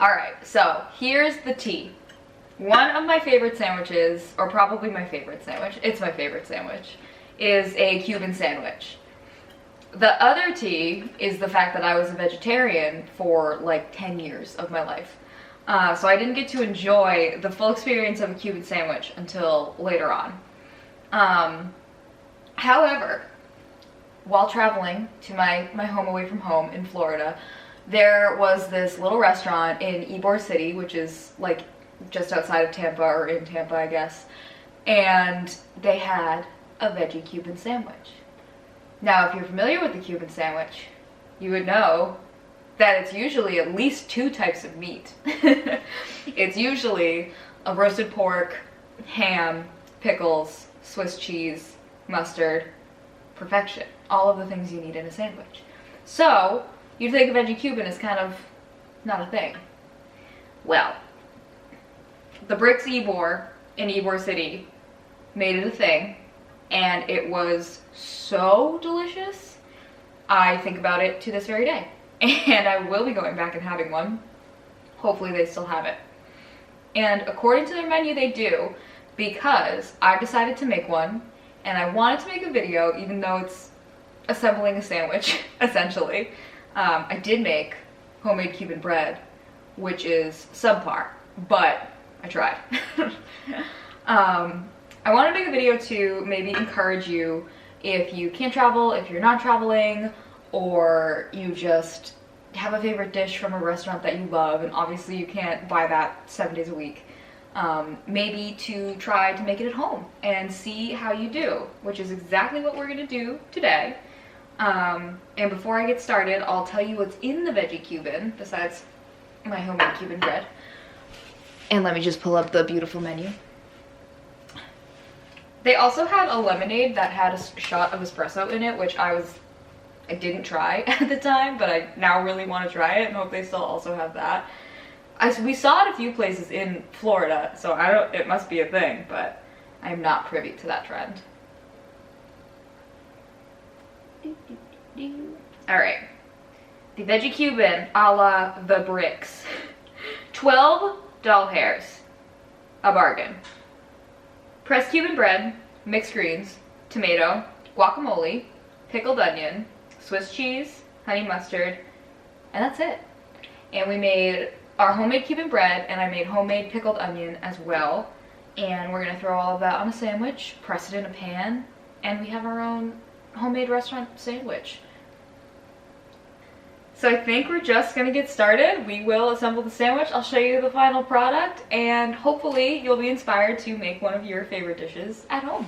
Alright, so here's the tea. One of my favorite sandwiches, or probably my favorite sandwich, it's my favorite sandwich, is a Cuban sandwich. The other tea is the fact that I was a vegetarian for like 10 years of my life. So I didn't get to enjoy the full experience of a Cuban sandwich until later on. However, while traveling to my home away from home in Florida, there was this little restaurant in Ybor City, which is like just outside of Tampa, or in Tampa, I guess, and they had a Veggie Cuban sandwich. Now, if you're familiar with the Cuban sandwich, you would know that it's usually at least 2 types of meat. It's usually a roasted pork, ham, pickles, Swiss cheese, mustard, perfection. All of the things you need in a sandwich. So, you'd think a Veggie Cuban is kind of not a thing. Well, the Bricks Ybor in Ybor City made it a thing, and it was so delicious. I think about it to this very day, and I will be going back and having one. Hopefully they still have it. And according to their menu, they do, because I decided to make one, and I wanted to make a video, even though it's assembling a sandwich, essentially. I did make homemade Cuban bread, which is subpar, but I tried. I want to make a video to maybe encourage you if you can't travel, if you're not traveling, or you just have a favorite dish from a restaurant that you love, and obviously you can't buy that 7 days a week. Maybe to try to make it at home and see how you do, which is exactly what we're going to do today. And before I get started, I'll tell you what's in the Veggie Cuban, besides my homemade Cuban bread. And let me just pull up the beautiful menu. They also had a lemonade that had a shot of espresso in it, which I didn't try at the time, but I now really want to try it and hope they still also have that. We saw it a few places in Florida, so it must be a thing, but I'm not privy to that trend. Alright, the Veggie Cuban a la the Bricks. 12 doll hairs, a bargain. Pressed Cuban bread, mixed greens, tomato, guacamole, pickled onion, Swiss cheese, honey mustard, and that's it. And we made our homemade Cuban bread, and I made homemade pickled onion as well. And we're gonna throw all of that on a sandwich, press it in a pan, and we have our own homemade restaurant sandwich. So I think we're just gonna get started. We will assemble the sandwich, I'll show you the final product, and hopefully you'll be inspired to make one of your favorite dishes at home.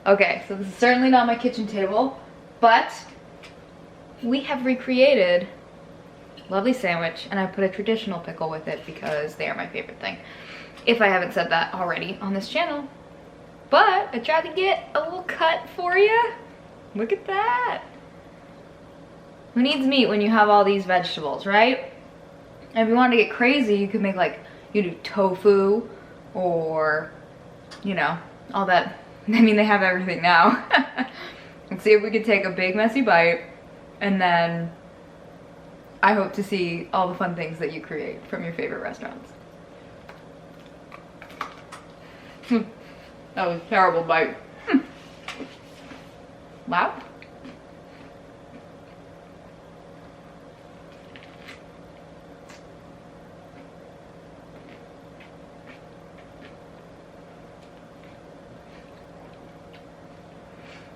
Okay, so this is certainly not my kitchen table, but we have recreated a lovely sandwich, and I put a traditional pickle with it because they are my favorite thing. If I haven't said that already on this channel. But I tried to get a little cut for you. Look at that. Who needs meat when you have all these vegetables, right? And if you wanted to get crazy, you could make like, you do tofu or, you know, all that. I mean, they have everything now. Let's see if we could take a big messy bite, and then I hope to see all the fun things that you create from your favorite restaurants. That was a terrible bite. Loud?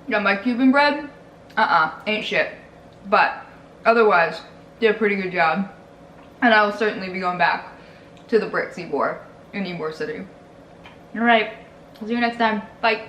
Got my Cuban bread? Ain't shit. But otherwise, did a pretty good job. And I will certainly be going back to the Bricks Ybor in Ybor City. Alright, I'll see you next time. Bye.